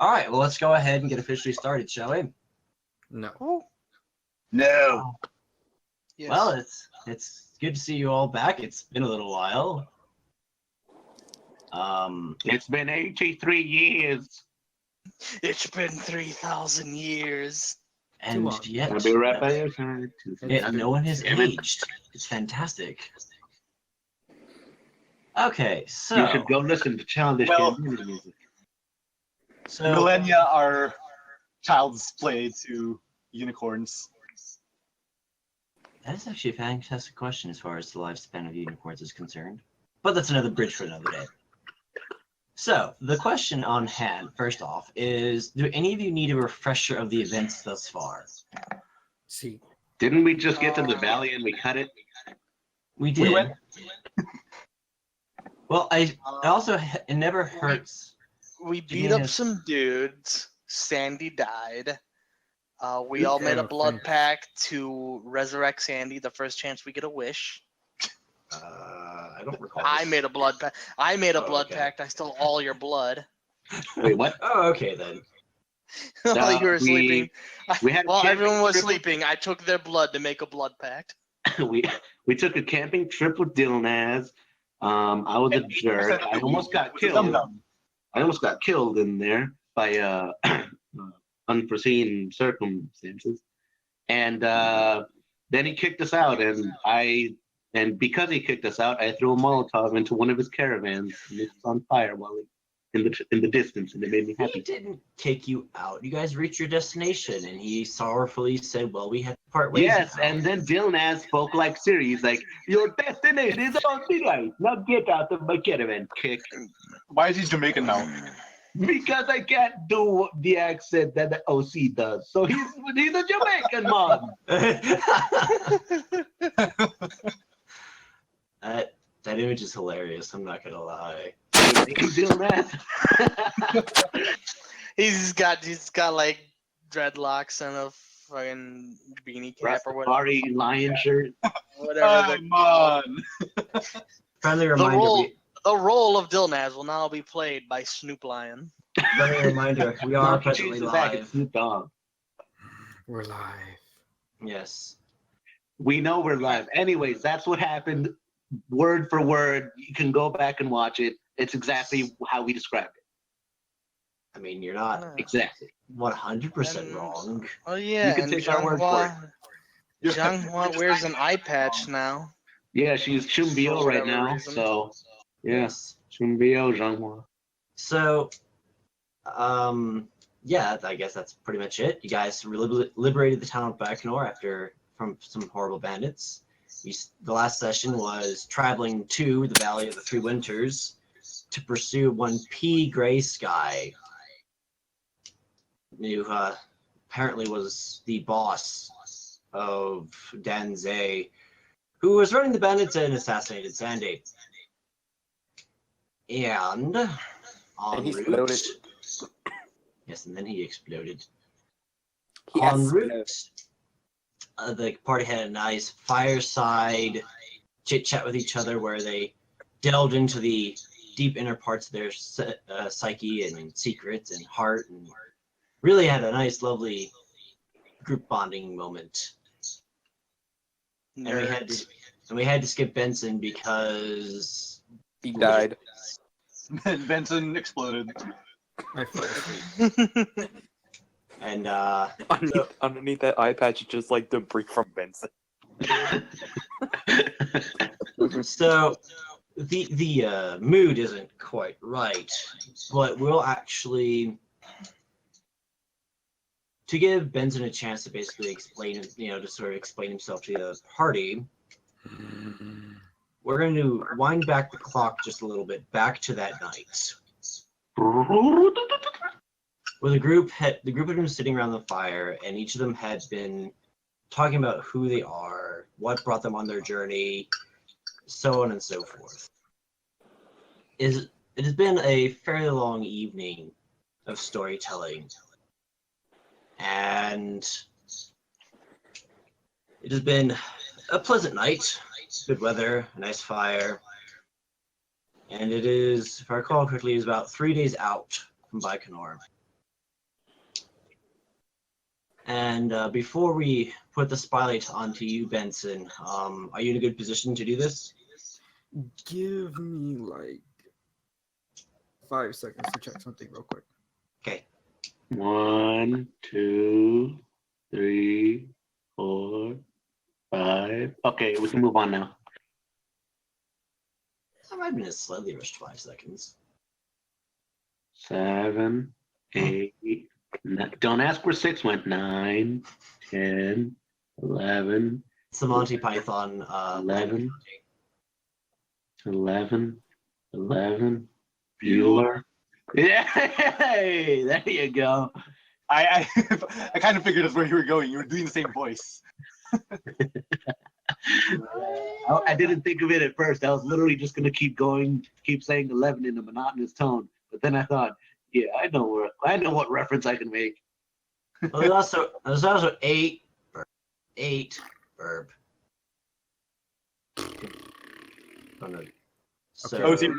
All right, well, let's go ahead and get officially started, shall we? No. Oh, No. yes. Well, it's good to see you all back. It's been a little while. It's been 83 years. It's been 3,000 years. And long. yet, I'll be right by your side. no one has Damn it. aged. It's fantastic. Okay, You so should go listen to childish Well- community music. Millennia are child's play to unicorns. that is actually a fantastic question as far as the lifespan of unicorns is concerned. But that's another bridge for another day. So, the question on hand, first off, is do any of you need a refresher of the events thus far? See. Didn't we just get to the valley and we cut it? We did. We went. Well, it never hurts. We Jimmy beat up has- some dudes. Sandy died. We Who's all made a ever blood finished? pact to resurrect Sandy the first chance we get a wish. I don't recall. I this. made a blood pact. I made a Oh, blood okay. pact. I stole all your blood Wait, what? Oh, okay then. while you were sleeping. we had a While camping everyone was trip. sleeping, I took their blood to make a blood pact. we took a camping trip with Dilnaz. I was a jerk. I almost got killed. I almost got killed in there by unforeseen circumstances. And then he kicked us out, and because he kicked us out, I threw a Molotov into one of his caravans, and it was on fire while in the distance, and it made me He happy. didn't kick you out. You guys reached your destination, and he sorrowfully said, "Well, we have to part ways." Yes, now." and then Dilnaz spoke like Siri. He's like, "Your destination is on the right. Now get out of my caravan." Kick. Why is he Jamaican now? Because I can't do the accent that the OC does. So he's a Jamaican man. that image is hilarious. I'm not gonna lie. Dilnaz. He's got like dreadlocks and a fucking beanie cap or whatever. Rastafari lion shirt. Whatever. Come on. Friendly The reminder. role, the role of Dilnaz will now be played by Snoop Lion. Friendly reminder. We are Monkey presently changes back, live. it's Snoop Dogg. We're live. Yes. We know we're live. Anyways, that's what happened. Word for word. You can go back and watch it. It's exactly how we described it. I mean, you're not Exactly. 100% wrong. Oh yeah, You can and take our word for Zhanghua wears an eye patch now. Yeah, she's Chumbio For right whatever now. reason. So, yes, Chumbio, Zhanghua. So, yeah, I guess that's pretty much it. You guys liberated the town of Bacanor from some horrible bandits. The last session was traveling to the Valley of the Three Winters to pursue one P. Gray Sky, who apparently was the boss of Danzay, who was running the bandits and assassinated Sandy. And en he route, exploded. yes, and then he exploded. He En exploded. route, the party had a nice fireside chit chat with each other where they delved into the deep inner parts of their psyche and secrets and heart, and really had a nice, lovely group bonding moment. And we had to skip Benson because He died. Benson exploded. I fell asleep. and Underneath that eye patch is just like debris from Benson. so the mood isn't quite right, but we'll actually, to give Benson a chance to basically explain, to sort of explain himself to the party, we're going to wind back the clock just a little bit back to that night, where the group had been sitting around the fire, and each of them had been talking about who they are, what brought them on their journey, so on and so forth. It has been a fairly long evening of storytelling, and it has been a pleasant night, good weather, a nice fire, and it is, if I recall correctly, is about 3 days out from Baikonur. And before we put the spotlight onto you, Benson, are you in a good position to do this? Give me like 5 seconds to check something real quick. Okay. 1, 2, 3, 4, 5. Okay, we can move on now. That might have been a slightly rushed 5 seconds. 7, 8. Don't ask where 6 went. 9, 10, 11, It's the Monty Python. 11. 11. Bueller. Yeah, hey, there you go. I I kind of figured that's where you were going. You were doing the same voice. I didn't think of it at first. I was literally just gonna keep saying 11 in a monotonous tone. But then I thought, yeah, I know what reference I can make. Well, there's also 8 verb. 8 verb. Oh, no. So Oh, see,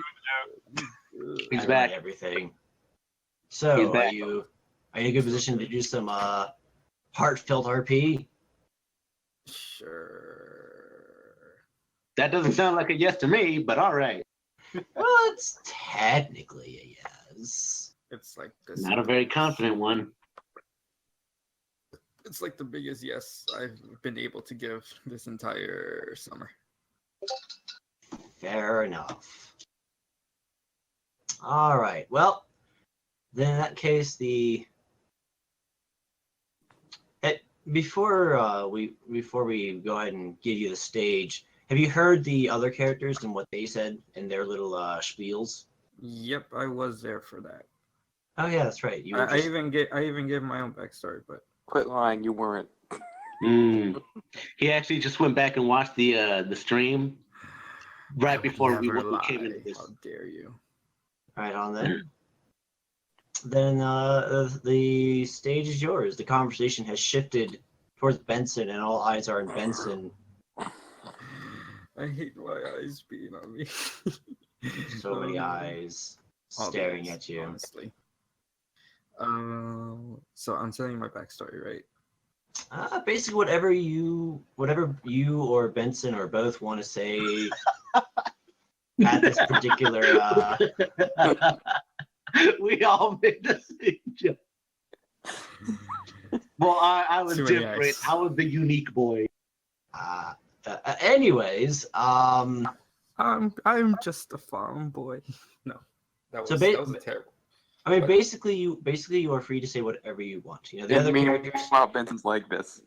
He's I back. read everything. He's So back. are you in a good position to do some heartfelt RP? Sure. That doesn't sound like a yes to me, but all right. Well, it's technically a yes. It's like this. Not a very confident one. It's like the biggest yes I've been able to give this entire summer. Fair enough. All right. Well, then in that case, before we go ahead and give you the stage, have you heard the other characters and what they said in their little spiels? Yep, I was there for that. Oh yeah, that's right. You were I just... even gave my own backstory, but Quit lying, you weren't. He actually just went back and watched the stream right before we never came lie. into this. How dare you? Right on then. Then the stage is yours. The conversation has shifted towards Benson, and all eyes are on Benson. I hate my eyes being on me. So many eyes All the staring eyes, at you. honestly. So I'm telling my backstory, right? Basically, whatever you or Benson or both want to say at this particular. We all made the same joke. Well, I was Too many different. eyes. I was the unique boy. Anyways, I'm just a farm boy. No, that was terrible. I mean, But- basically, you are free to say whatever you want. You know, the And other me characters. about Benson's like this.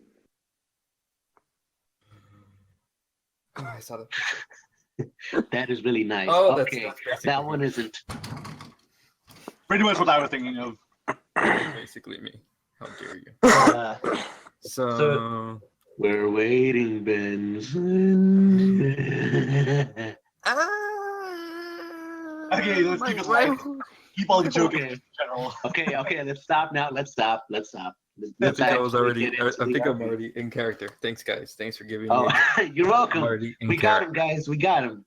Oh, I saw that. That is really nice. Oh, that's okay, basically that me. one isn't. pretty much what I was thinking of. Basically me. How dare you? Uh, So We're waiting, Benson. Okay, let's keep it light. Keep all the joking Okay. in general. Okay, let's stop now. Let's stop. I Let's think I was actually already. get I into the think I'm argument. already in character. Thanks, guys. Thanks for giving Oh, me. you're I'm welcome. already in We got character. him, guys. We got him.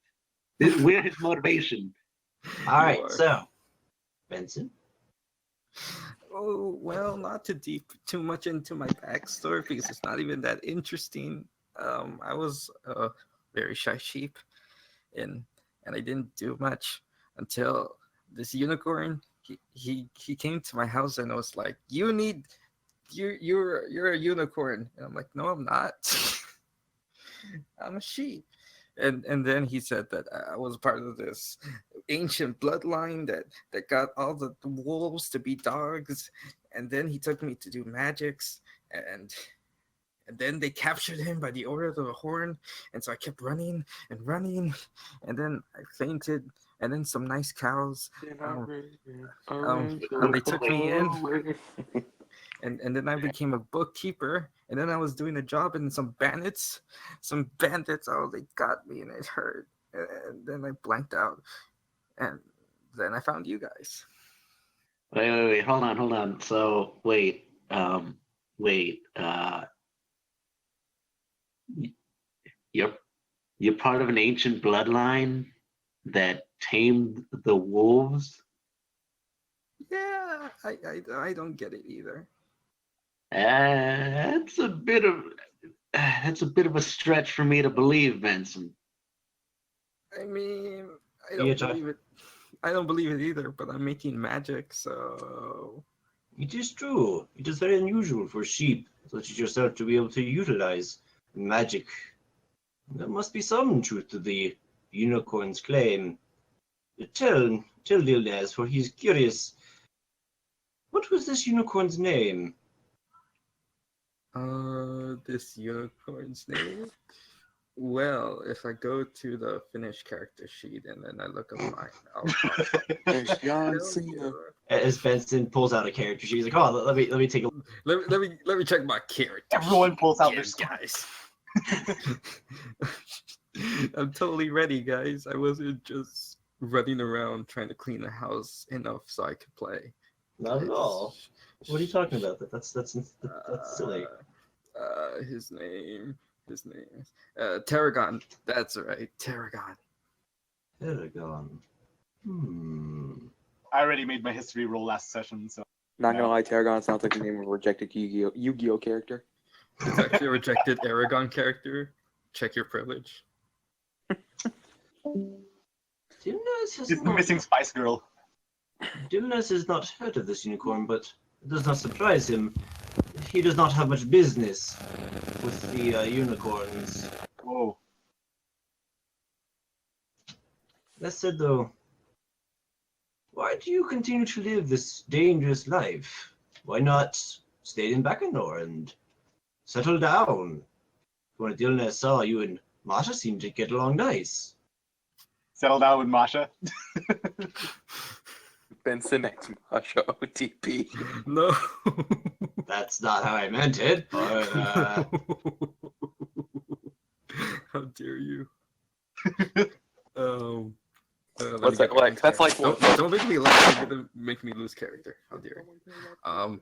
We're his motivation. all right, are. so Benson. Oh well, not too much into my backstory because it's not even that interesting. I was a very shy sheep, and I didn't do much until this unicorn. He came to my house and was like, you're a unicorn, and I'm like, no, I'm not. I'm a sheep. And then he said that I was part of this ancient bloodline that got all the wolves to be dogs, and then he took me to do magics, and then they captured him by the order of the horn, and so I kept running, and then I fainted, and then some nice cows, they took me in, and then I became a bookkeeper, and then I was doing a job, and some bandits, they got me, and it hurt, and then I blanked out, and then I found you guys. Wait. Hold on. So wait. You're part of an ancient bloodline that tamed the wolves. Yeah, I don't get it either. That's a bit of a stretch for me to believe, Benson. I mean, I Yeah, don't Josh. believe it. I don't believe it either, but I'm making magic, so It is true. It is very unusual for sheep such as yourself to be able to utilize magic. There must be some truth to the unicorn's claim. Tell Lilnaz, for he's curious. What was this unicorn's name? this unicorn's name. Well, if I go to the finished character sheet and then I look up mine, There's John tell Cena. you. As Benson pulls out a character sheet, he's like, "Oh, let me take a." Let me check my character. Everyone pulls out their sheet, sword. guys. I'm totally ready, guys. I wasn't just running around trying to clean the house enough so I could play. Not at all. What are you talking about? That's silly. His name. Tarragon. That's right, Tarragon. Paragon. I already made my history roll last session, so Not gonna lie, Tarragon sounds like the name of a rejected Yu-Gi-Oh character. It's actually a rejected Aragon character. Check your privilege. Dilnas has he's the missing Spice Girl. not heard of this unicorn, but it does not surprise him. He does not have much business with the unicorns. Oh, That said, though, why do you continue to live this dangerous life? Why not stay in Bacanor and settle down? When Dilnas saw you and Masha seemed to get along nice. settle down with Masha. Benson X Masha OTP. No. That's not how I meant it, but How dare you? Let What's me that get like? back That's to like character. what? Don't make me laugh. You're gonna make me lose character. How dare you?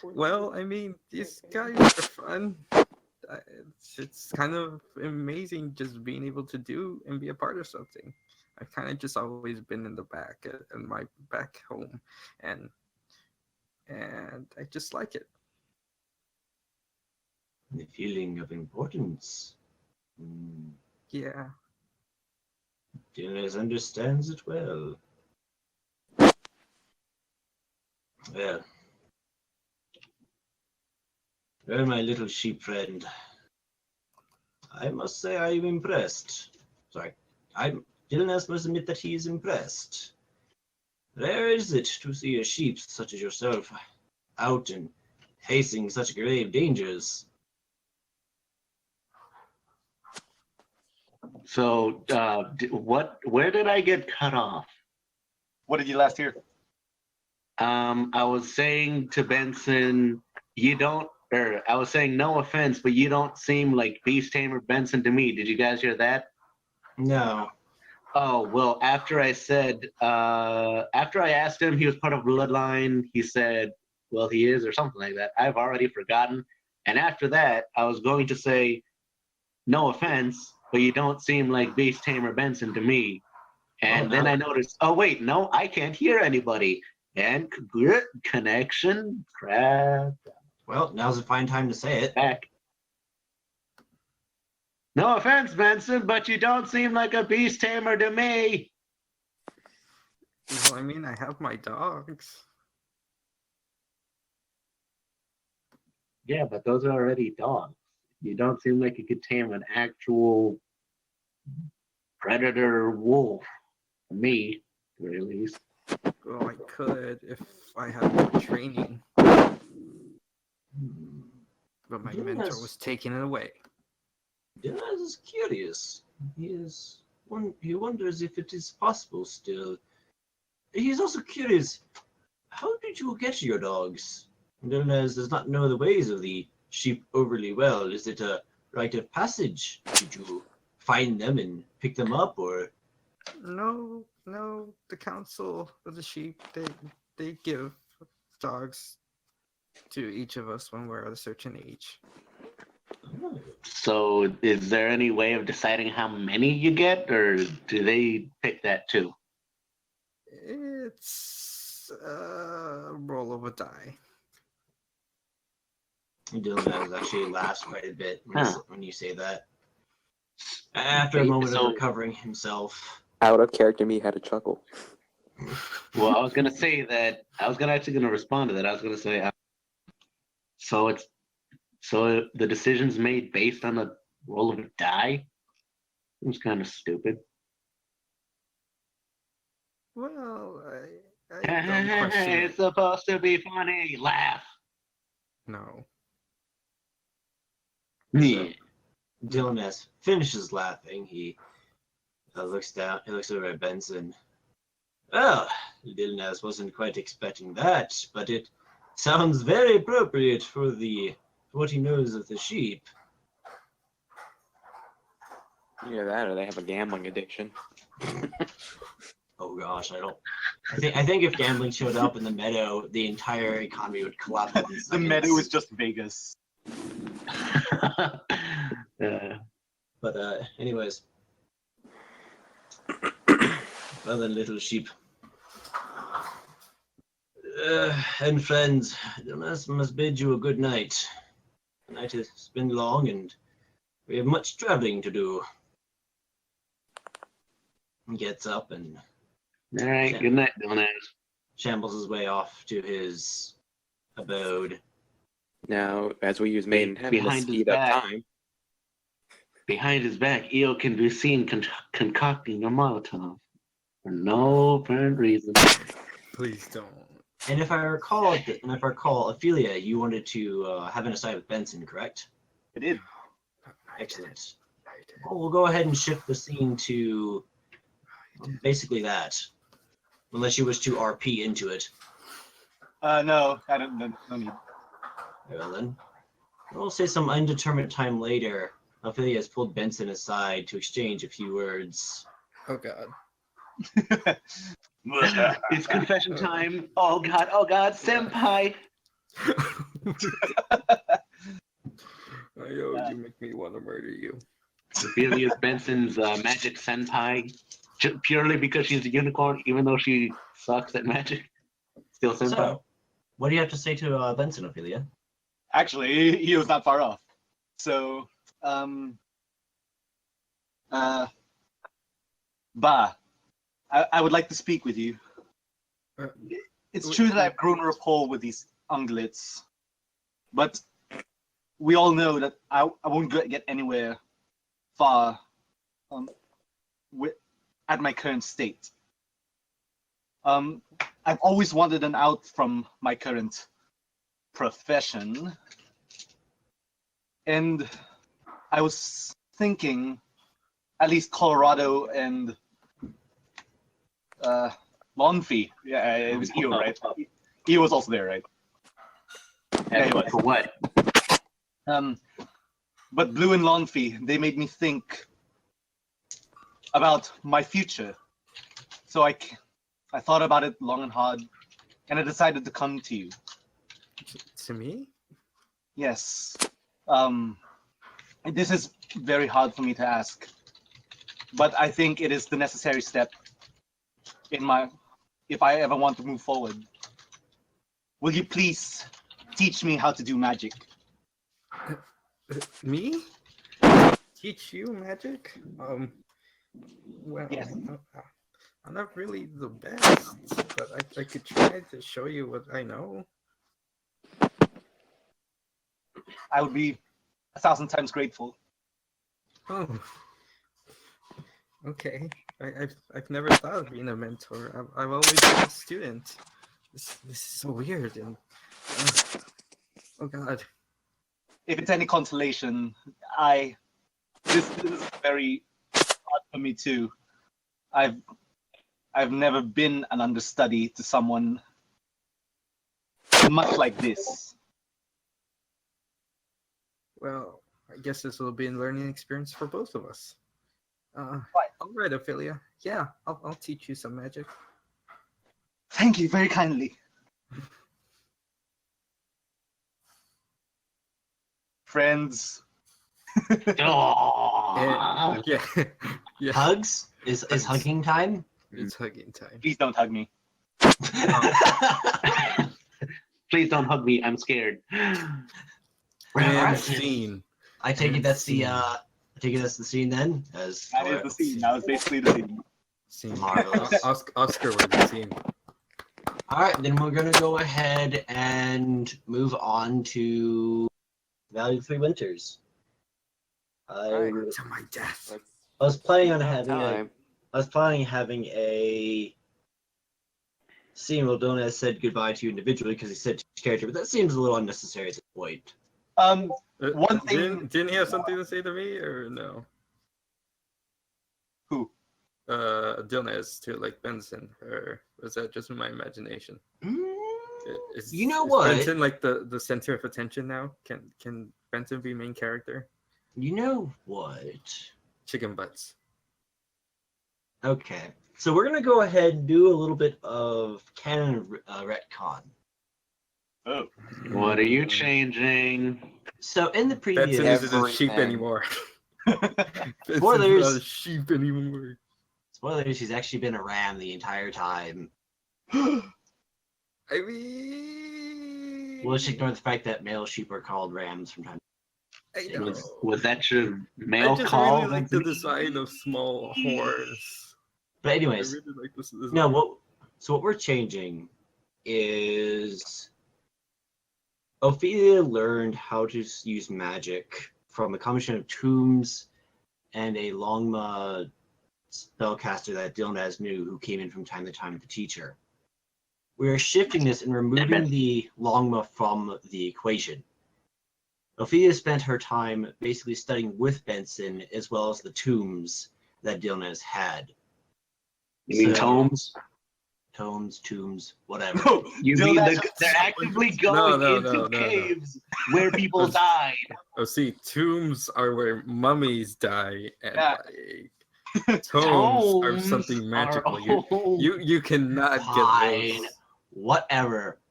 Well, I mean, these guys are fun. It's kind of amazing just being able to do and be a part of something. I've kind of just always been in the back in my back home, and I just like it. the feeling of importance. Yeah. Dilnas understands it well. Well, my little sheep friend, I must say I am impressed. Dilnas must admit that he is impressed. Rare is it to see a sheep such as yourself out and facing such grave dangers. So, where did I get cut off? What did you last hear? I was saying to Benson, I was saying no offense, but you don't seem like Beast Tamer Benson to me. Did you guys hear that? No. Oh, well, after I asked him, he was part of Bloodline, he said, well, he is, or something like that. I've already forgotten. And after that, I was going to say, no offense, but you don't seem like Beast Tamer Benson to me. And then I noticed, oh, wait, no, I can't hear anybody. And connection, crap, Well, now's a fine time to say it. back. No offense, Benson, but you don't seem like a Beast Tamer to me. Well, I mean, I have my dogs. Yeah, but those are already dogs. You don't seem like you could tame an actual predator wolf. To me, at least. Well, I could if I had more training, but my mentor was taking it away. Dilnas is curious. He wonders if it is possible still. He's also curious. How did you get your dogs? Dilnas does not know the ways of the sheep overly well. Is it a rite of passage? Did you find them and pick them up, or? No, the council of the sheep, they give dogs to each of us when we're at a certain age. So, is there any way of deciding how many you get, or do they pick that too? It's a roll of a die. Dylan actually laughs quite a bit when, Huh. when you say that. After a moment So- of recovering himself, Out of character, me had a chuckle. Well, I was gonna say that. I was gonna respond to that. I was gonna say, so the decision's made based on the roll of a die. Seems kind of stupid. Well, I don't question It's it. supposed to be funny. Laugh. No. Yeah. Dylan finishes laughing. He looks down. He looks over at Benson. Well, Dylan wasn't quite expecting that, but it sounds very appropriate for what he knows of the sheep. Either that or they have a gambling addiction. Oh gosh, I think if gambling showed up in the meadow, the entire economy would collapse. Within The meadow seconds. is just Vegas. But anyways, well then, little sheep. And friends, I must bid you a good night. The night has been long, and we have much traveling to do. He gets up and All right. Good night, Dylan. shambles his way off to his abode. Now, as we use Maiden Heaven to Behind his speed up back. time, Behind his back, Eo can be seen concocting a Molotov for no apparent reason. Please don't. And if I recall, Ophelia, you wanted to have an aside with Benson, correct? It did. Excellent. Well, we'll go ahead and shift the scene to basically that, unless you wish to RP into it. No, I don't. No need. Well then, we'll say some undetermined time later, Ophelia has pulled Benson aside to exchange a few words. Oh god. It's confession time. Oh God, senpai. Yo, you make me want to murder you. Ophelia is Benson's magic senpai, purely because she's a unicorn, even though she sucks at magic. Still senpai. So, what do you have to say to Benson, Ophelia? Actually, he was not far off. So, Ba, I would like to speak with you. Uh, It's true that I've grown a rapport with these ungulates, but we all know that I won't get anywhere far at my current state. I've always wanted an out from my current profession, and I was thinking at least Colorado and Lonfi. Yeah, it was Eo, right? Eo was also there, right? Yeah, he was. For what? But Blue and Lonfi, they made me think about my future. So I thought about it long and hard, and I decided to come to you. To me? Yes. This is very hard for me to ask, but I think it is the necessary step if I ever want to move forward. Will you please teach me how to do magic? Me? Teach you magic? Well, Yes. I'm not really the best, but I could try to show you what I know. I would be 1,000 times grateful. Oh. Okay. I've never thought of being a mentor. I've always been a student. This is so weird and oh god. If it's any consolation, this is very hard for me too. I've never been an understudy to someone much like this. Well, I guess this will be a learning experience for both of us. Right. All right, Ophelia. Yeah, I'll teach you some magic. Thank you very kindly. Friends. Oh. Yeah, yeah. Hugs? Is hugging time? It's hugging time. Please don't hug me. Please don't hug me. I'm scared. And Alright. scene. I take it And that's the scene. I take it that's the scene then. As That is the scene. That was basically the scene. Scene. Marvelous. Oscar was the scene. All right, then we're gonna go ahead and move on to Valley of the Three Winters. Alright. To my death. Let's I was planning on have having time. a scene where Donaz said goodbye to you individually because he said to his character, but that seems a little unnecessary at this point. One thing. Didn't he have something to say to me or no? Who? Dilnaz to like Benson, or was that just my imagination? You know what? Benson like the center of attention now? Can Benson be main character? You know what? Chicken butts. Okay, so we're gonna go ahead and do a little bit of canon retcon. Oh. What are you changing? So in the previous, Benson isn't a sheep Everything. anymore. Benson's Spoilers. not a sheep anymore. spoilers, he's actually been a ram the entire time. I mean, We'll just ignore the fact that male sheep are called rams from time. I know. Was that your I male just call? really like the design of small horns. But I anyways, really like this design. no. What we're changing is Ophelia learned how to use magic from a combination of tombs and a Longma spellcaster that Dilnaz knew, who came in from time to time to teach her. We're shifting this and removing the Longma from the equation. Ophelia spent her time basically studying with Benson as well as the tombs that Dilnaz had. You mean So- tomes? Tombs, whatever. You Dilnaz mean just- they're actively going into No. caves where people died? Oh, see, tombs are where mummies die, and Yeah. like tomes are Tomes something magical. are- You cannot Fine. get those. Whatever.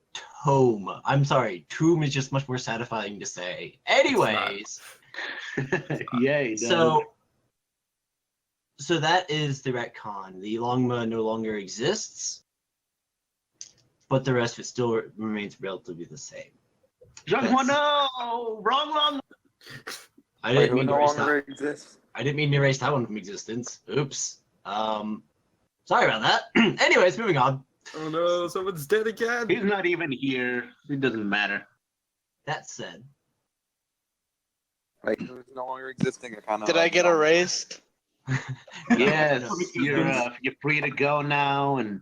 Tome. I'm sorry. Tomb is just much more satisfying to say. Anyways, Yay, so that is the retcon. The Longma no longer exists, but the rest of it still remains relatively the same. Wrong, no, wrong. I Wait, didn't who mean to no erase longer that. exists? I didn't mean to erase that one from existence. Oops. Sorry about that. Anyways, moving on. Oh no, someone's dead again. He's not even here. It doesn't matter. That said, Like, who's no longer existing? Did I get erased? Yes, No. you're free to go now and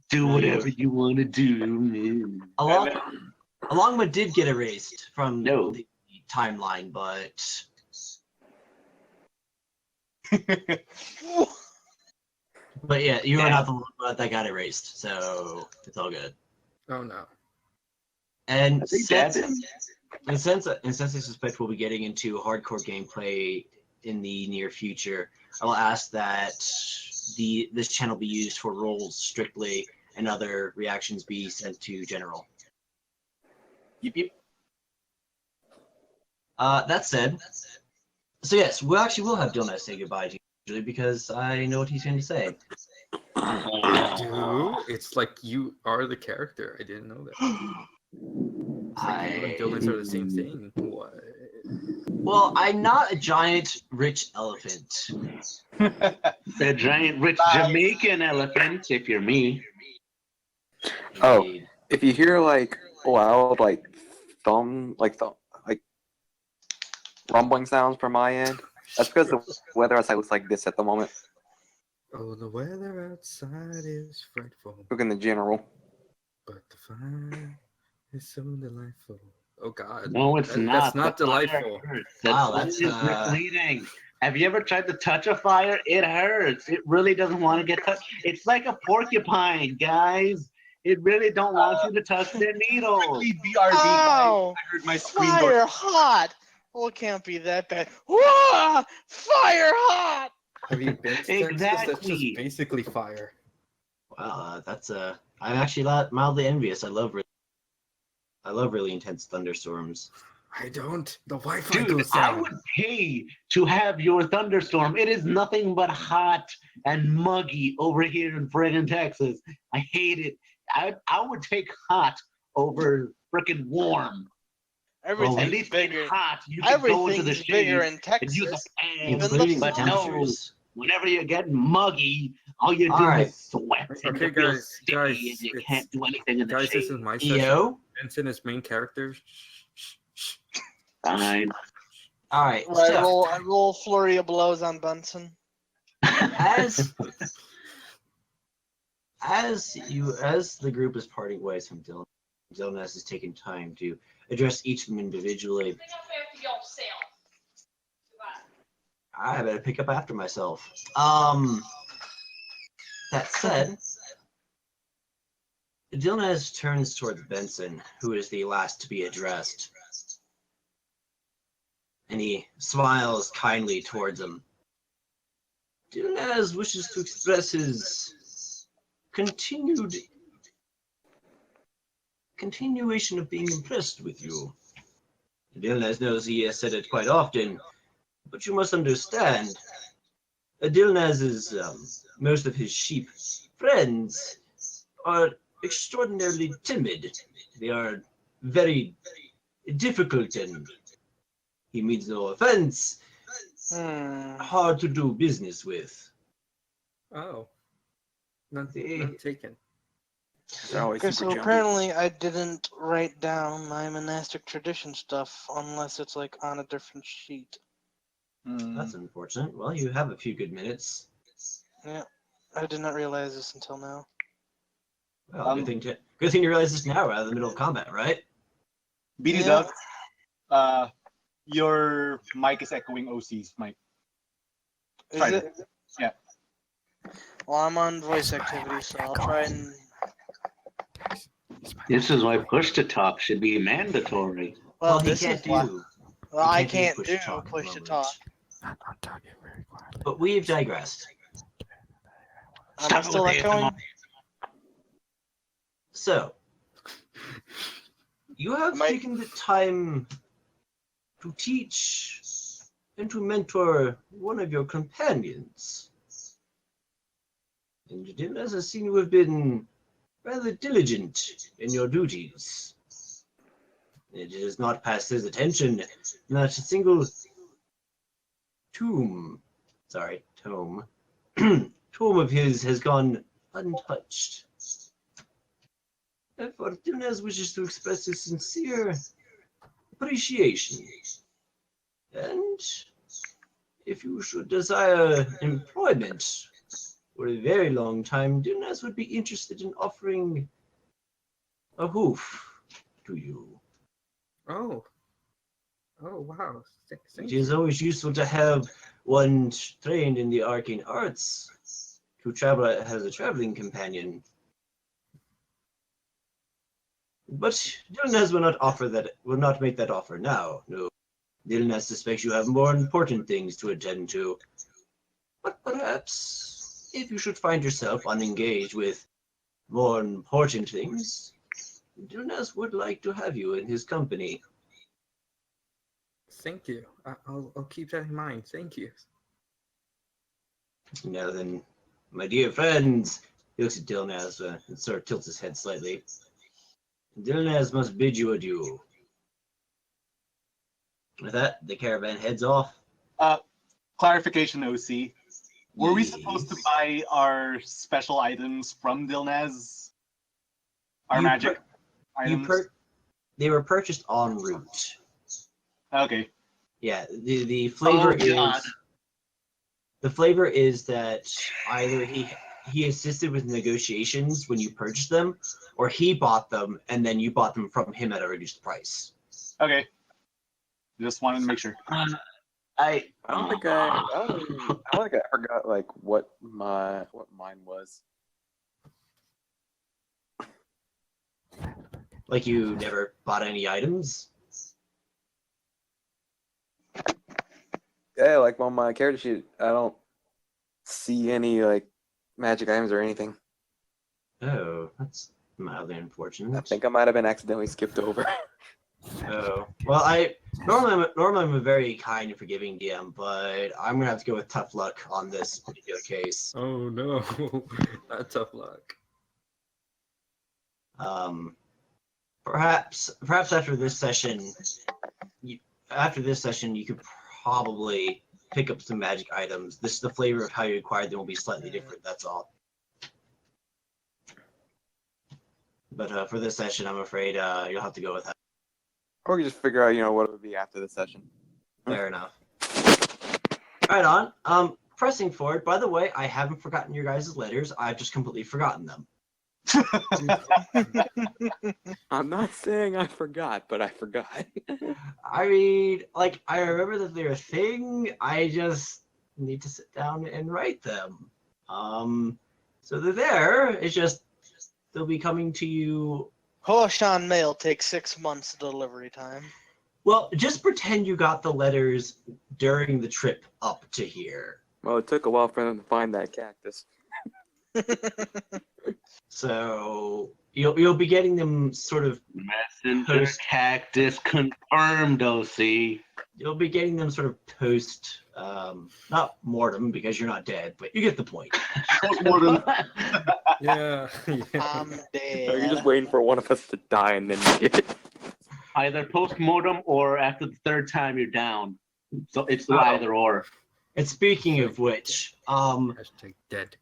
do whatever you want to do. Man. Longma did get erased from No. the timeline, but yeah, you are not the one that got erased, so it's all good. Oh no. And I think since that- I suspect we'll be getting into hardcore gameplay in the near future, I will ask that this channel be used for rolls strictly, and other reactions be sent to general. Yep. That said, so yes, we actually will have Dilnaz say goodbye to you usually, because I know what he's going to say. Dude, it's like you are the character. I didn't know that. It's like you and Dylan are the same thing. What? Well, I'm not a giant rich elephant. A giant rich Jamaican elephant, if you're me. Oh. Indeed. If you hear like loud like rumbling sounds from my end, that's because the weather outside looks like this at the moment. Oh, the weather outside is frightful, Look in the general. but the fire is so delightful. Oh God. No, it's That's not. not The fire delightful. hurts. Wow, That that's, is misleading. Have you ever tried to touch a fire? It hurts. It really doesn't want to get touched. It's like a porcupine, guys. It really don't want you to touch their needles. Quickly, BRB, guys. Ow! I heard my screen Fire door. hot! Well, it can't be that bad. Whoa! Fire hot! Have you been to Texas? That's Exactly. just basically fire. Wow, I'm actually mildly envious. I love really intense thunderstorms. I don't. The Wi-Fi Dude, goes I down. would pay to have your thunderstorm. It is nothing but hot and muggy over here in friggin' Texas. I hate it. I would take hot over frickin' warm. At Everything's least bigger. in hot, you can go into the Everything's bigger shade in and use a Texas. fan. Even the including the But no, temperatures. whenever you get muggy, all you All do right. is sweat and Okay, you feel guys, sticky guys, and you it's- can't do anything in the Guys, shade. this is my session. Yo. Benson is main character. Fine. All right. I So roll flurry of blows on Benson. as the group is parting ways from Dylan, Dylan has taken time to address each of them individually. I better pick up after myself. That said, Dylan turns towards Benson, who is the last to be addressed, and he smiles kindly towards him. Dylan wishes to express his continuation of being impressed with you. Dylan knows he has said it quite often, but you must understand, Dylan's most of his sheep friends are extraordinarily timid. They are very difficult and, he means no offense, hard to do business with. Oh. None They- taken. They're always Okay, super so jumpy. apparently I didn't write down my monastic tradition stuff unless it's like on a different sheet. That's unfortunate. Well, you have a few good minutes. Yeah, I did not realize this until now. Well, good thing you realize this now rather than middle of combat, right? BD Yeah. Doug, your mic is echoing OC's mic. Is Try it? Yeah. Well, I'm on voice activity, so I'll try and. This is why push to talk should be mandatory. Well, he this can't is why. do. Well, he I can't can't do do push push to to talk talk. I'm talking very quietly. But we've digressed. Am I Stop still with the echoing? ASMR. So, you have Mike. taken the time to teach and to mentor one of your companions. And Jim has seen you have been rather diligent in your duties. It has not passed his attention, not a single tome tome of his has gone untouched. Therefore, Dilnaz wishes to express his sincere appreciation. And if you should desire employment for a very long time, Dilnaz would be interested in offering a hoof to you. Oh. Oh, wow. Thank It is you. always useful to have one trained in the arcane arts to travel as a traveling companion. But Dilnaz will not make that offer now. No. Dilnaz suspects you have more important things to attend to. But perhaps, if you should find yourself unengaged with more important things, Dilnaz would like to have you in his company. Thank you. I'll keep that in mind. Thank you. Now then, my dear friends, he looks at Dilnaz and sort of tilts his head slightly. Dilnaz must bid you adieu. With that, the caravan heads off. Clarification, OC. Were we Yes. supposed to buy our special items from Dilnaz? Our You magic You items? they were purchased en route. Okay. Yeah, the flavor God. is the flavor is that either he assisted with negotiations when you purchased them, or he bought them and then you bought them from him at a reduced price. Okay. Just wanted to make sure. I don't think I forgot like what mine was. Like you never bought any items. Yeah, like on my character sheet, I don't see any like magic items or anything. Oh, that's mildly I unfortunate. think I might have been accidentally skipped over. Oh, well, normally I'm a very kind and forgiving DM, but I'm gonna have to go with tough luck on this particular case. Oh no. Not tough luck. Perhaps after this session, after this session, you could probably pick up some magic items. The flavor of how you acquire them will be slightly different. That's all. But for this session, I'm afraid you'll have to go with that. Or we can just figure out, what it would be after the session. Fair enough. Right on. Pressing forward. By the way, I haven't forgotten your guys' letters. I've just completely forgotten them. I'm not saying I forgot, but I forgot. I mean, like, I remember that they're a thing. I just need to sit down and write them. So they're there. It's just they'll be coming to you. Hoshan mail takes 6 months delivery time. Well, just pretend you got the letters during the trip up to here. Well, it took a while for them to find that cactus. So you'll be getting them sort of. Messenger cactus confirmed, OC. You'll be getting them sort of post, not mortem because you're not dead, but you get the point. Mortem. Yeah. I'm So dead. you're just waiting for one of us to die and then you get it. Either post-mortem or after the third time you're down. So it's either or. And speaking of which, Hashtag dead.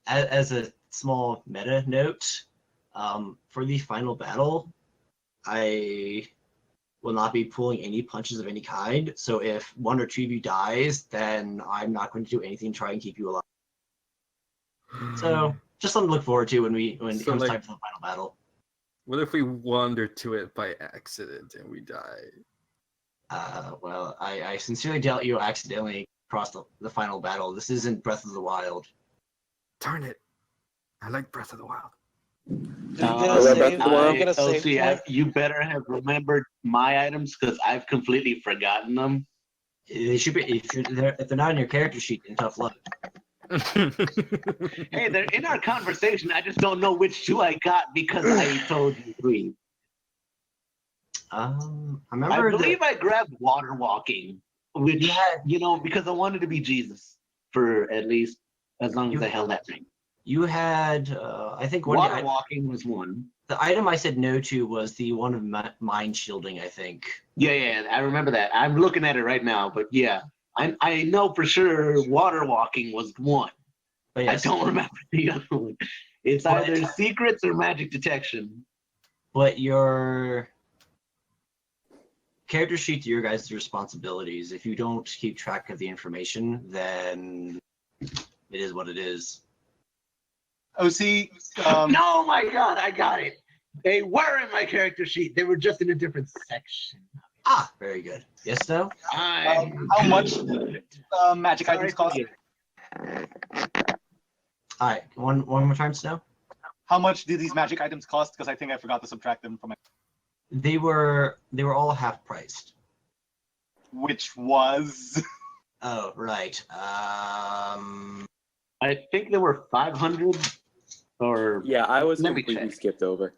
as a small meta note, for the final battle, I will not be pulling any punches of any kind. So if one or two of you dies, then I'm not going to do anything to try and keep you alive. So just something to look forward to when it So, comes like- time for the final battle. What if we wander to it by accident and we die? Well, I sincerely doubt you accidentally crossed the final battle. This isn't Breath of the Wild. Darn it. I like Breath of the Wild. Do we get a save? Do we get a save point? You better have remembered my items because I've completely forgotten them. They should be if they're not in your character sheet. Then tough luck. Hey, they're in our conversation. I just don't know which two I got because I told you three. I I remember believe I grabbed water walking, which, because I wanted to be Jesus for at least as long as I held that thing. you had. I think one. Water walking was one. The item I said no to was the one of mind shielding. I think. Yeah, I remember that. I'm looking at it right now, but yeah, I know for sure water walking was one. But yes, I don't remember the other one. It's But- either secrets or magic detection. But your character sheet to your guys' responsibilities. If you don't keep track of the information, then it is what it is. OC, No, my God, I got it. They were in my character sheet. They were just in a different section. Ah, very good. Yes, no. how much magic items cost? All right, one more time, Snow. How much do these magic items cost? Because I think I forgot to subtract them from my. They were all half priced. Which was. Oh, right. I think there were 500 or. Yeah, I was Let me completely check. skipped over.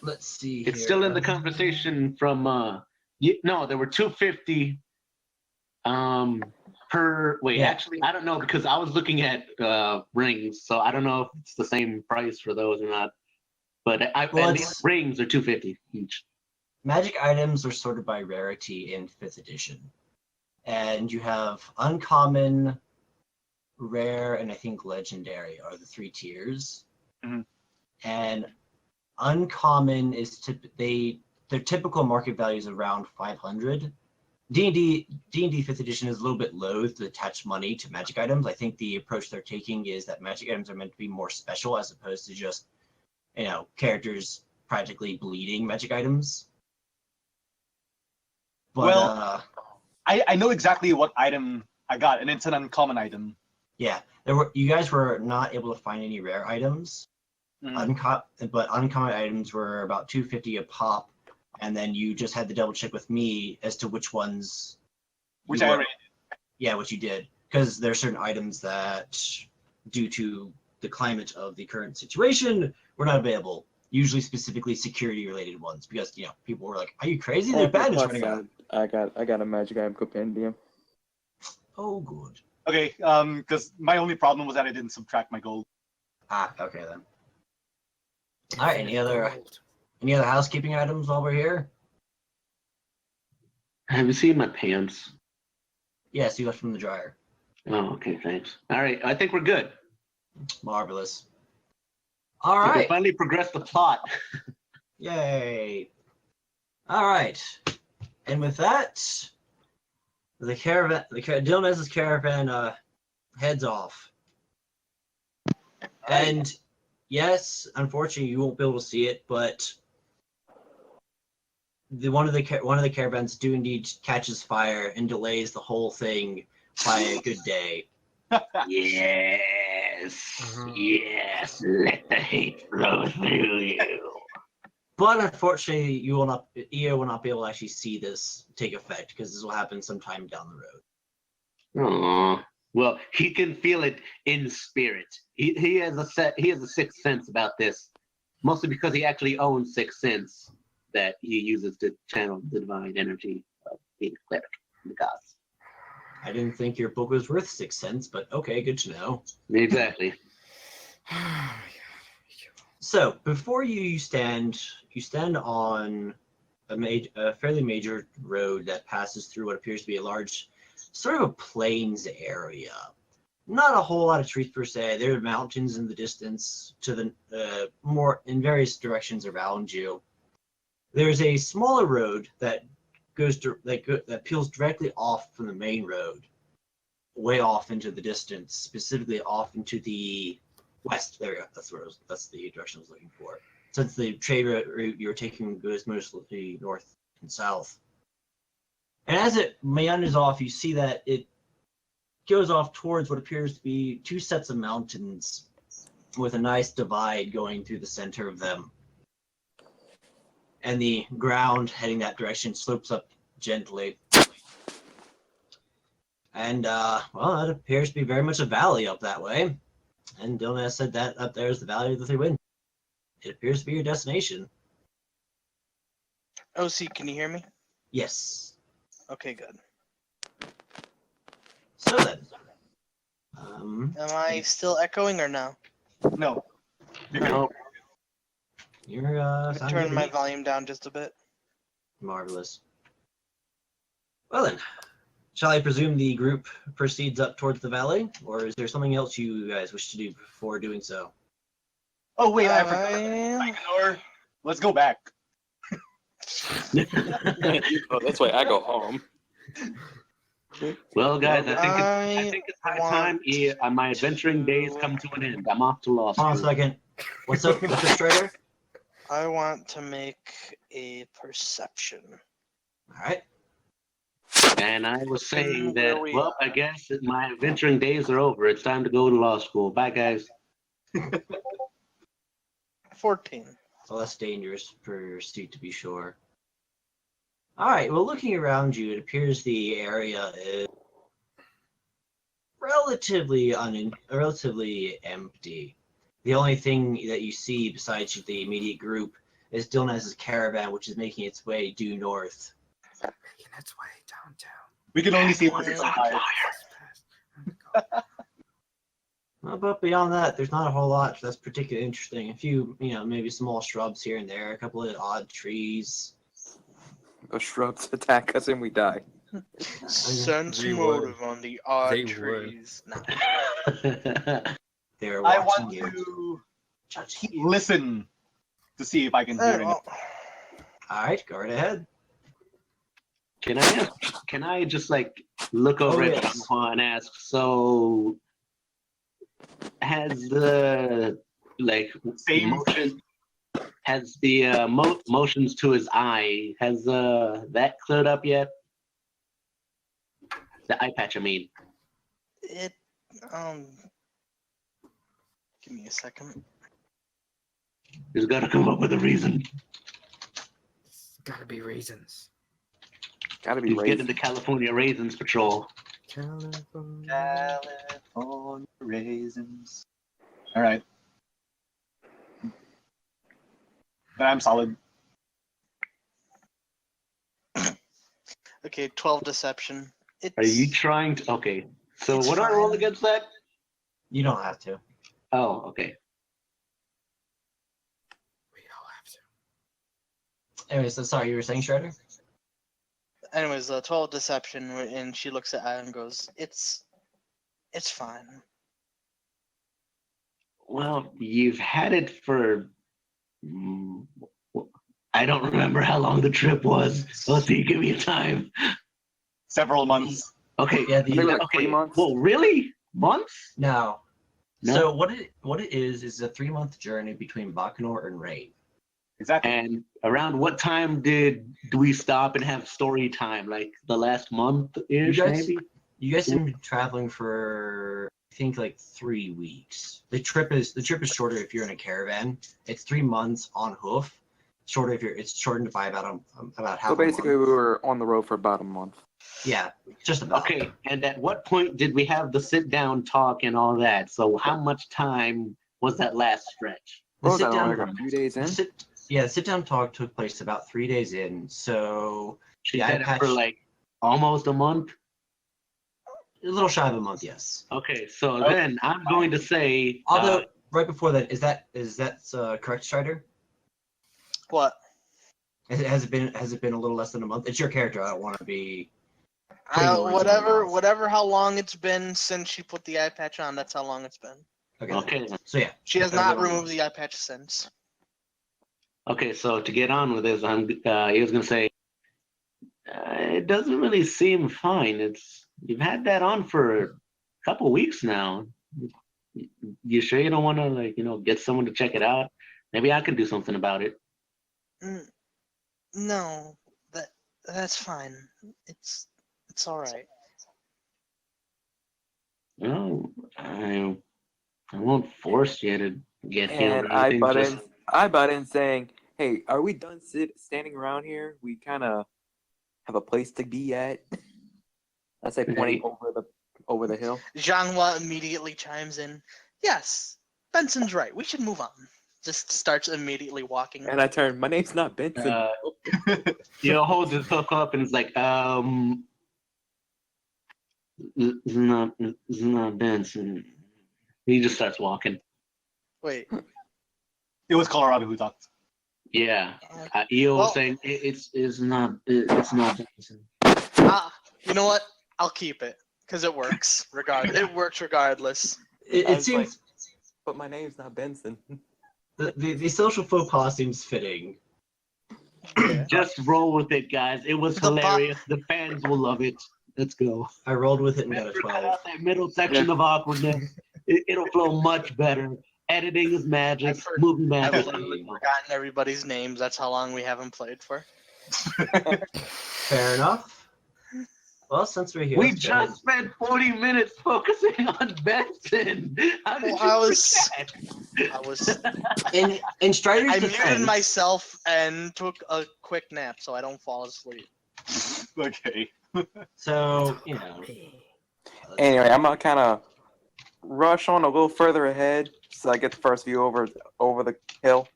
Let's see. It's here. still in the conversation from. No, there were 250. Per. Wait, Yeah. actually, I don't know because I was looking at rings, so I don't know if it's the same price for those or not. But at least rings are 250 each. Magic items are sorted by rarity in 5th edition. And you have uncommon, rare, and I think legendary are the 3 tiers. Mhm. And uncommon is their typical market value is around 500. D&D 5th edition is a little bit loath to attach money to magic items. I think the approach they're taking is that magic items are meant to be more special as opposed to just, characters practically bleeding magic items. But, Well- I know exactly what item I got, and it's an uncommon item. yeah, you guys were not able to find any rare items. But uncommon items were about 250 a pop, and then you just had to double check with me as to which ones. Which you I were- already. Yeah, which you did, because there are certain items that, due to the climate of the current situation, were not available. Usually, specifically security-related ones, because people were like, "Are you crazy? They're bandits running out." I got a magic item compendium. Oh, good. Okay, because my only problem was that I didn't subtract my gold. Ah, okay then. All right. Any other housekeeping items while we're here? Have you seen my pants? Yes, you left from the dryer. Oh, okay, thanks. All right, I think we're good. Marvelous. All We can right. finally progress the plot. Yay. All right. And with that, the caravan, Dilmez's caravan heads off. And yes, unfortunately, you won't be able to see it, but one of the caravans do indeed catches fire and delays the whole thing by a good day. Yes, yes, let the hate flow through you. But unfortunately, Io will not be able to actually see this take effect because this will happen sometime down the road. Aww. Well, he can feel it in spirit. He has a sixth sense about this, mostly because he actually owns sixth sense that he uses to channel the divine energy of being a cleric in the gods. I didn't think your book was worth 6 cents, but okay, good to know. Exactly. So before you stand on a fairly major road that passes through what appears to be a large, sort of a plains area. Not a whole lot of trees per se. There are mountains in the distance to the more in various directions around you. There's a smaller road that that peels directly off from the main road, way off into the distance, specifically off into the west. There we go. That's the direction I was looking for. Since the trade route you're taking goes mostly north and south. And as it meanders off, you see that it goes off towards what appears to be two sets of mountains with a nice divide going through the center of them. And the ground heading that direction slopes up gently. And, well, it appears to be very much a valley up that way. And Dilna said that up there is the Valley of the Three Winds. It appears to be your destination. OC, can you hear me? Yes. Okay, good. So then. Am I still echoing or no? No. No. You're, I sounding good turned to my me. volume down just a bit. Marvelous. Well then, shall I presume the group proceeds up towards the valley, or is there something else you guys wish to do before doing so? Oh wait, I forgot. Ignore. Let's go back. Oh, that's why I go home. Well, guys, I I think it's high time. My adventuring days come to an end. I'm off to law Hold on a school. second. What's up, Mr. Strider? I want to make a perception. All right. And I was saying Where that, we well, I guess that my adventuring days are over. It's time to go to law school. Bye, guys. 14. Well, that's dangerous pursuit to be sure. All right. Well, looking around you, it appears the area is relatively empty. The only thing that you see besides the immediate group is Dilnaz's caravan, which is making its way due north. Making its way downtown. We can only see what's inside. Well, but beyond that, there's not a whole lot that's particularly interesting. A few, maybe small shrubs here and there, a couple of odd trees. Those shrubs attack us and we die. Sense They motive on the odd They would. trees. No. They're I watching want you. to Judging you. listen to see if I can hear Alright, anything. well, All right, go right ahead. Can I just like look over at yes. Changhua and ask, so has the Same. motions to his eye, has that cleared up yet? The eye patch, I mean. it, give me a second. He's got to come up with a reason. Gotta be reasons. Gotta be He's getting raised. the California Raisins Patrol. California. California raisins. All right. But I'm solid. Okay, 12 deception. It's, Are you trying to? Okay. So It's what do I roll fine. against that? You don't have to. Oh, okay. We all have to. Anyway, so sorry, you were saying, Shredder? Anyways, 12 deception, and she looks at Adam and goes, "It's fine." Well, you've had it for. mm, I don't remember how long the trip was. Let's see, give me a time. Several months. Okay. Yeah, I think like 3 months. Well, really? Months? No. No. So what it is a 3-month journey between Bacanor and Rain. Exactly. And around what time do we stop and have story time? Like the last month ish, You guys- maybe? You guys have been traveling for I think like 3 weeks. The trip is shorter if you're in a caravan. It's 3 months on hoof. Shorter if it's shortened by about half So a basically, month. we were on the road for about a month. Yeah, just about. Okay. And at what point did we have the sit down talk and all that? So how much time was that last stretch? What The was sit that? down Like a few days in? the sit down talk took place about 3 days in. So She Yeah, had it I for patched- like almost a month. a little shy of a month, yes. Okay, so Okay. then I'm going to say, Although right before that, is that correct, Strider? What? Has it been a little less than a month? It's your character. I don't want to be putting words in your mouth. Whatever. How long it's been since she put the eye patch on? That's how long it's been. okay, So yeah, She has a not little- removed the eye patch since. okay, so to get on with this, he was going to say, it doesn't really seem fine. You've had that on for a couple weeks now. You sure you don't want to get someone to check it out? Maybe I can do something about it. No, that's fine. It's all right. No, I won't force you to get healed And or I anything. butt in saying, "Hey, are we done standing around here? We kind of have a place to be at." I say, pointing over the hill. Zhanghua immediately chimes in. Yes, Benson's right. We should move on. Just starts immediately walking. And I turn. My name's not Benson. Holds his hook up and is like, it's not Benson. He just starts walking. Wait. It was Colorado who talked. Yeah. EO Well- was saying it's not Benson. You know what? I'll keep it because it works. It works regardless. It I was seems But my name's not Benson. the social faux pas seems fitting. Just roll with it, guys. It was The bo- hilarious. The fans will love it. Let's go. I rolled with it and got a Cut 12. out that middle section of awkwardness. It'll flow much better. Editing is magic. I've heard- Movie I've magic. literally forgotten everybody's names. That's how long we haven't played for. Fair enough. Well, since we're here, We let's go ahead. just spent 40 minutes focusing on Benson. How did Well, you I was- forget? I was. In Strider's I muted defense, myself and took a quick nap so I don't fall asleep. Okay. so Anyway, I'm gonna kind of rush on a little further ahead so I get the first view over the hill.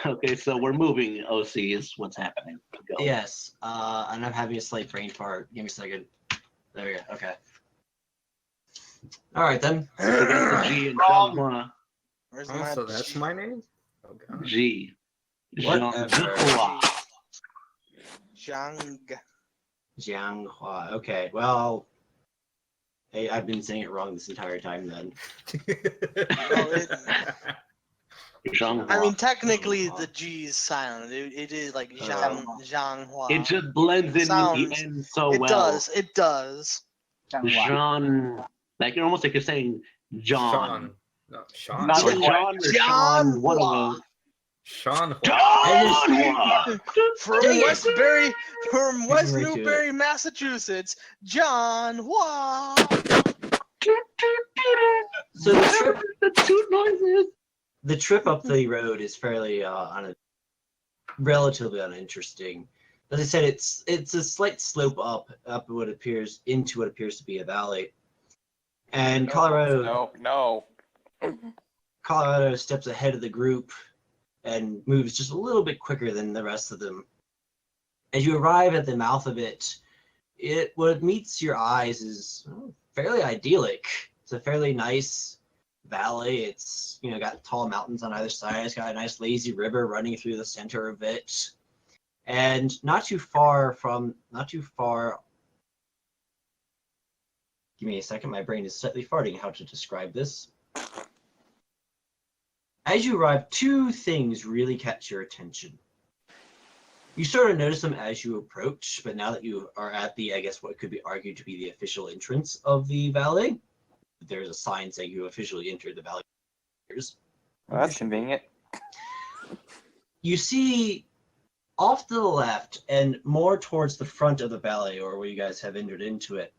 Okay, so we're moving. OC is what's happening. Go. yes, and I'm having a slight brain fart. Give me a second. There we go. Okay. All right then. You forgot the G in Wrong. Zhanghua. Where's Oh, so that's my name? Oh, God. G. Whatever. Zhanghua. Zhang. Jianghua. Okay. Well, hey, I've been saying it wrong this entire time then. Zhanghua. I mean, technically the G is silent. It is like Zhanghua. It just blends in with Sounds- the end so It well. does. It does. Jean, like you're almost like you're saying John. Sean. No, Sean. Not Or like- John or Sean, one of those. Sean. John! From Dang it. Westbury, from West Right to it. Newbury, Massachusetts, John Hua. So the trip, The two noises. the trip up the road is fairly relatively uninteresting. As I said, it's a slight slope up what appears into what appears to be a valley. And Colorado steps ahead of the group and moves just a little bit quicker than the rest of them. As you arrive at the mouth of it, what meets your eyes is fairly idyllic. It's a fairly nice valley. It's got tall mountains on either side. It's got a nice lazy river running through the center of it. And not too far. Give me a second. My brain is slightly farting. How to describe this? As you arrive, two things really catch your attention. You sort of notice them as you approach, but now that you are at the, I guess, what could be argued to be the official entrance of the valley, there's a sign saying you officially entered the valley. Well, that's convenient. You see off to the left and more towards the front of the valley, or where you guys have entered into it,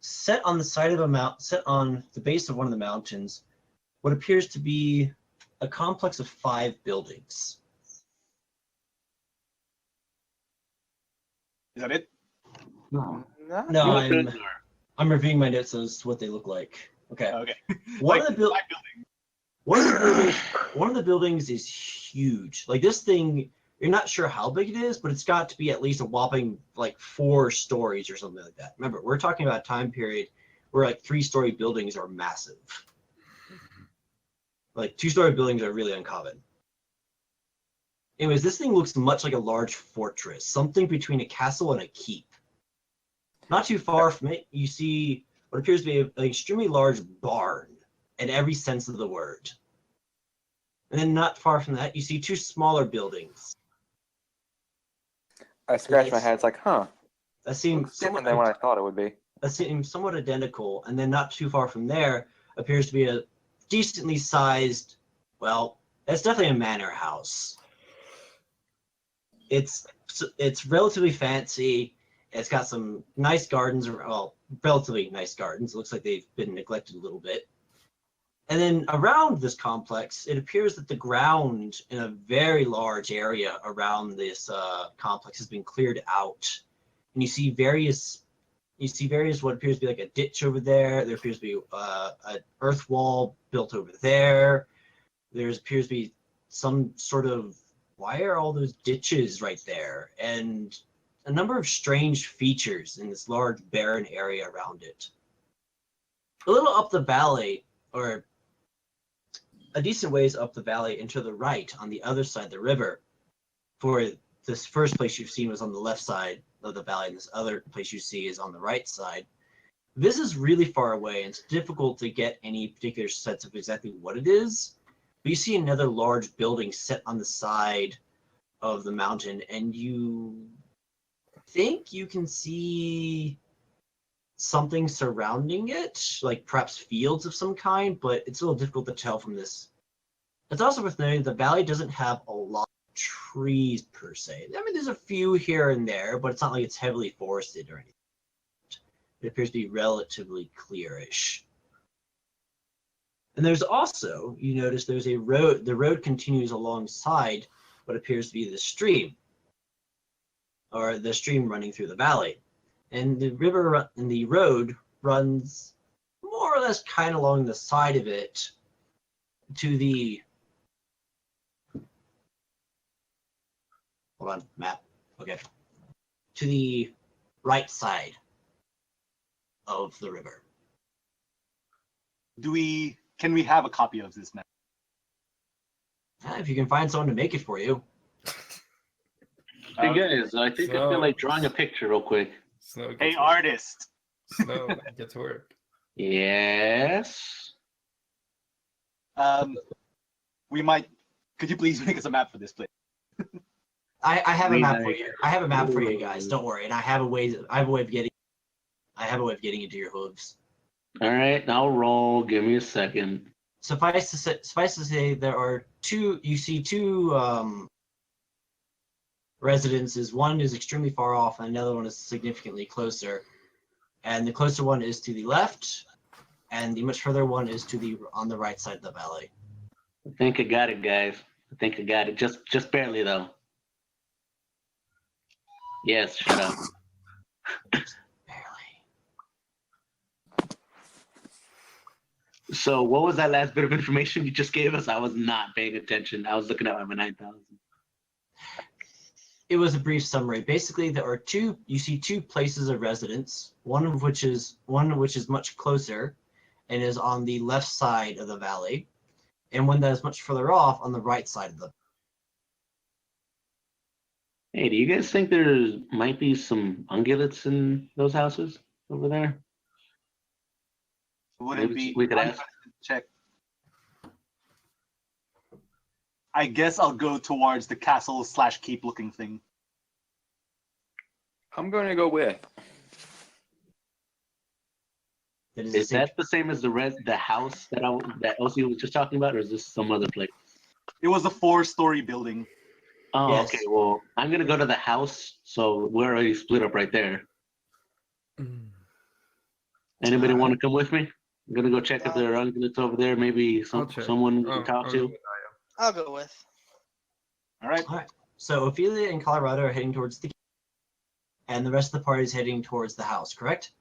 set on the side of a mount, set on the base of one of the mountains, what appears to be a complex of 5 buildings. Is that it? No. No, You I'm reviewing my notes as to what they look like. Okay. Okay. One Like of the one of the buildings is huge. Like this thing, you're not sure how big it is, but it's got to be at least a whopping like 4 stories or something like that. Remember, we're talking about a time period where like 3-story buildings are massive. Like 2-story buildings are really uncommon. Anyways, this thing looks much like a large fortress, something between a castle and a keep. Not too far from it, you see what appears to be an extremely large barn in every sense of the word. And then not far from that, you see 2 smaller buildings. I scratched my head. It's like, huh. That seem Looks different than what I thought it would be. that seem somewhat identical. And then not too far from there appears to be a decently sized, well, it's definitely a manor house. It's relatively fancy. It's got some nice gardens, well, relatively nice gardens. It looks like they've been neglected a little bit. And then around this complex, it appears that the ground in a very large area around this complex has been cleared out. And you see various what appears to be like a ditch over there. There appears to be an earth wall built over there. There appears to be some sort of, why are all those ditches right there? And a number of strange features in this large barren area around it. A little up the valley, or a decent ways up the valley and to the right on the other side of the river, for this first place you've seen was on the left side of the valley, and this other place you see is on the right side. This is really far away, and it's difficult to get any particular sense of exactly what it is. But you see another large building set on the side of the mountain, and you think you can see something surrounding it, like perhaps fields of some kind, but it's a little difficult to tell from this. It's also worth noting the valley doesn't have a lot of trees per se. I mean, there's a few here and there, but it's not like it's heavily forested or anything. It appears to be relatively clearish. And there's also, you notice there's a road. The road continues alongside what appears to be the stream, or the stream running through the valley. And the river and the road runs more or less kind of along the side of it to the, hold on, map, okay, to the right side of the river. Can we have a copy of this map? If you can find someone to make it for you. Hey guys, I think I feel like drawing a picture real quick. Snow, get Hey, to work. artist. Snow, get to work. Yes. Could you please make us a map for this place? I have a map for Like- you. I have a map for you guys. Don't worry. And I have a way of getting into your hooves. All right, I'll roll. Give me a second. Suffice to say, there are two. You see two residences. One is extremely far off, and another one is significantly closer. And the closer one is to the left, and the much further one is on the right side of the valley. I think I got it, guys. I think I got it. Just barely though. Yes, shut up. Barely. So what was that last bit of information you just gave us? I was not paying attention. I was looking at my 9,000. It was a brief summary. Basically, there are two. You see two places of residence. One of which is much closer, and is on the left side of the valley, and one that is much further off on the right side of the. Hey, do you guys think there might be some ungulates in those houses over there? Wouldn't Maybe be. we could ask. Check. I guess I'll go towards the castle / keep looking thing. I'm going to go with. That Is that the same as the house that Elsie was just talking about, or is this some other place? It was a 4-story building. Oh, Yes. okay. Well, I'm gonna go to the house, so we're already split up right there. Anybody want to come with me? I'm gonna go check if there are ungulates over there. Maybe I'll check. someone we can talk I'll to. go with I'll go with. All right. All right. So Ophelia and Colorado are heading towards the and the rest of the party is heading towards the house, correct?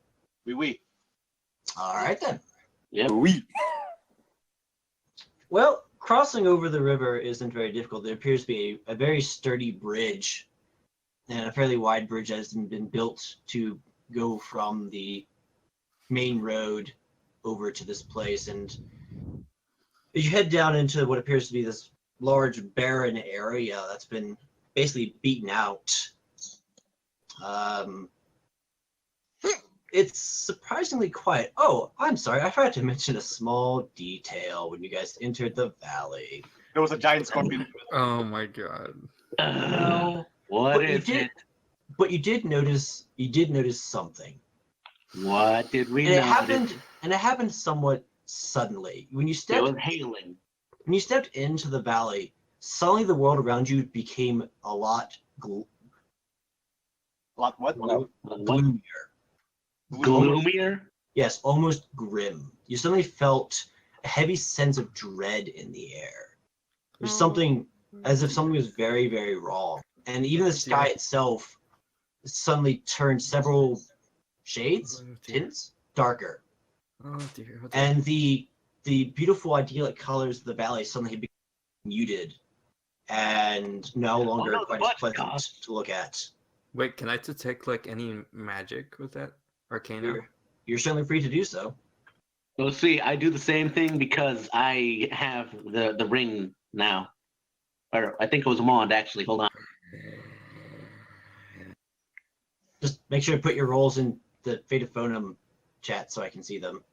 Oui. All right then. Yep. We. Well, crossing over the river isn't very difficult. There appears to be a very sturdy bridge and a fairly wide bridge that has been built to go from the main road over to this place. And as you head down into what appears to be this large barren area that's been basically beaten out, it's surprisingly quiet. Oh, I'm sorry. I forgot to mention a small detail when you guys entered the valley. There was a giant scorpion. Oh my god. No, What but you is did. it? But you did notice. You did notice something, What did we and it notice? happened. And it happened somewhat suddenly. When you It stepped was hailing. into the valley, suddenly the world around you became a lot What? gloomier. Gloomier? Yes, almost grim. You suddenly felt a heavy sense of dread in the air. There's something as if something was very, very wrong. And even the sky itself suddenly turned several shades, tints, darker. Oh dear. And the beautiful idyllic colors of the valley suddenly became muted and no longer no, the quite butt's as pleasant cost. to look at. Wait, can I detect like any magic with that? Arcana? You're certainly free to do so. Well, see, I do the same thing because I have the ring now. Or I think it was a wand, actually. Hold on. Just make sure to put your rolls in the Fate of Foenum chat so I can see them.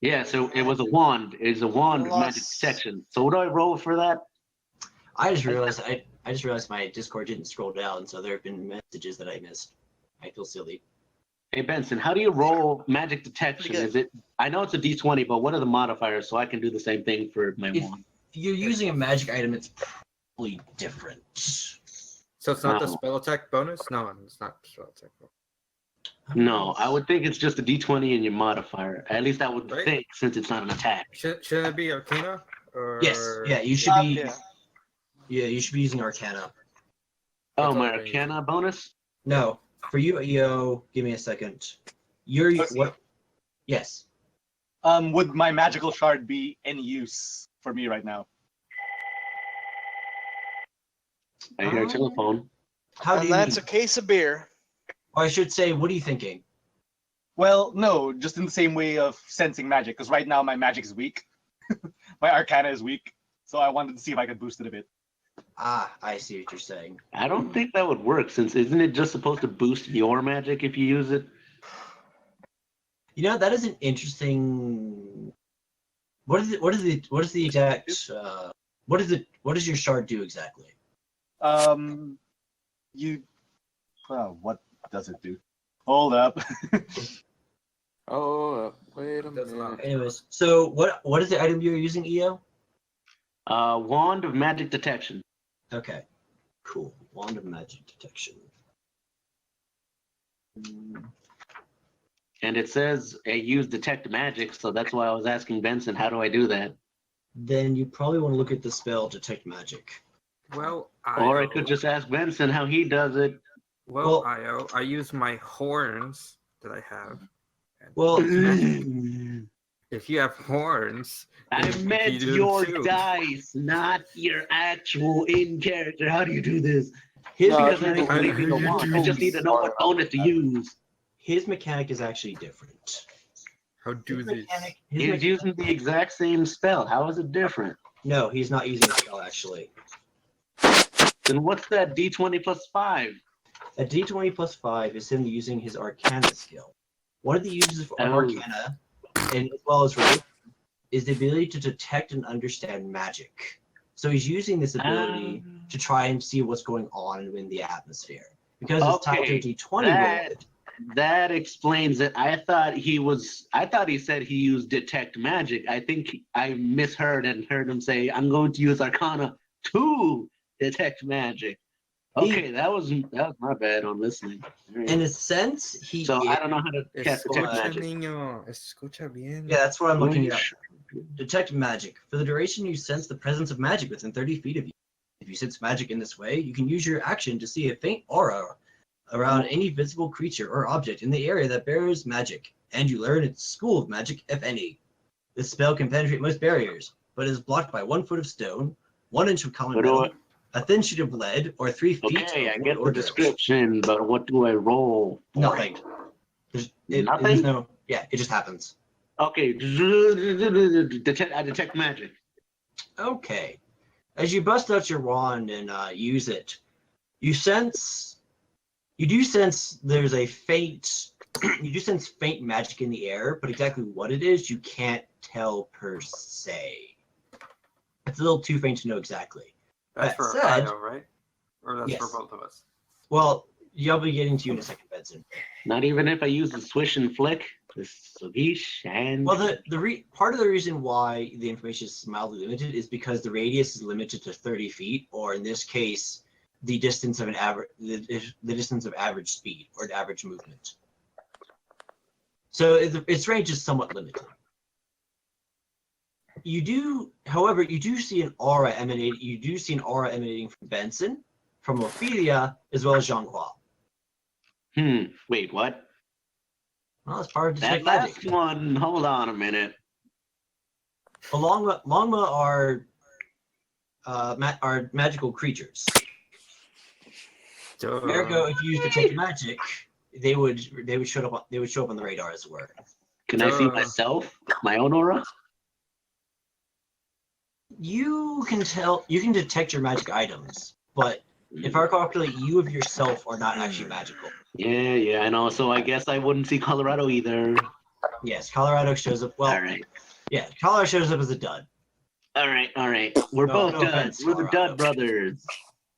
Yeah, so it was a wand. It's a wand of magic protection. So what do I roll for that? I just realized my Discord didn't scroll down, so there have been messages that I missed. I feel silly. Hey, Benson, how do you roll magic detection? Pretty good. Is it? I know it's a D20, but what are the modifiers so I can do the same thing for my If wand? you're using a magic item, it's probably different. So it's not the No. spell attack bonus? No, it's not spell attack bonus. No, I would think it's just a D20 and your modifier. At least I would Right. think, since it's not an attack. Shouldn't it be Arcana? Or... Yes, yeah, you should be. Yeah. Yeah, you should be using Arcana. Oh, That's my all right. Arcana bonus? No, for you, EO. Give me a second. You're Okay. what? Yes. Would my magical shard be any use for me right now? I hear a telephone. How do And you? that's a case of beer. Or I should say, what are you thinking? Well, no, just in the same way of sensing magic, because right now my magic is weak. My Arcana is weak, so I wanted to see if I could boost it a bit. Ah, I see what you're saying. I don't think that would work, since isn't it just supposed to boost your magic if you use it? You know, that is an interesting. What is the exact? What does your shard do exactly? What does it do? Hold up. Oh, wait a That's not- minute. Anyways, so what is the item you're using, EO? Wand of magic detection. Okay, cool. Wand of magic detection. And it says I use detect magic, so that's why I was asking Benson, how do I do that? Then you probably want to look at the spell detect magic. Well, Or I could just ask Benson how he does it. Well, Well- I use my horns that I have. And Well, if you have horns, I then meant you do your too. dice, not your actual in character. How do you do this? his No, Because I mechanic, don't believe in the wand. I just need to know what bonus to use. his mechanic is actually different. How do His this? mechanic, He's using the exact same spell. How is it different? no, he's not using a spell actually. Then what's that D20 plus 5? A D20 plus 5 is him using his Arcana skill. One of the uses of Arcana, and as well as religion, is the ability to detect and understand magic. So he's using this ability to try and see what's going on in the atmosphere. Because it's tied to a D20 roll. That explains it. I thought he said he used detect magic. I think I misheard and heard him say, I'm going to use Arcana to detect magic. Okay, that was my bad on listening. In a sense, I don't know how to cast detect Escucha, magic. niño. Escucha bien. Yeah, that's what I'm looking at. Detect magic. For the duration, you sense the presence of magic within 30 feet of you. If you sense magic in this way, you can use your action to see a faint aura around any visible creature or object in the area that bears magic, and you learn its school of magic, if any. This spell can penetrate most barriers, but is blocked by 1 foot of stone, 1 inch of common metal, a thin sheet of lead, or 3 feet Okay, of I wood get or the dirt. description, but what do I roll? Nothing. Nothing? There's no. Yeah, it just happens. Okay, I detect magic. Okay. As you bust out your wand and use it, you do sense there's a faint, you do sense faint magic in the air, but exactly what it is, you can't tell per se. It's a little too faint to know exactly. That's That for said- Io, right? Or that's for Yes. both of us. Well, you'll be getting to you in a second, Benson. Not even if I use the swish and flick, the swish and. Well, part of the reason why the information is mildly limited is because the radius is limited to 30 feet, or in this case, the distance of the distance of average speed or average movement. So its range is somewhat limited. However, you do see an aura emanating from Benson, from Ophelia, as well as Jean-Claude. Wait, what? Well, it's part of That detect magic. last one, hold on a minute. Longma are magical creatures. Ergo, if you use detect magic, they would show up on the radar, as it were. Can I see myself? My own aura? You can detect your magic items, but if I recall correctly, you of yourself are not actually magical. Yeah, I know. So I guess I wouldn't see Colorado either. Yes, Colorado shows up. Well, All right. Yeah, Colorado shows up as a dud. All right. We're both no duds. offense, We're the Colorado. Dud brothers.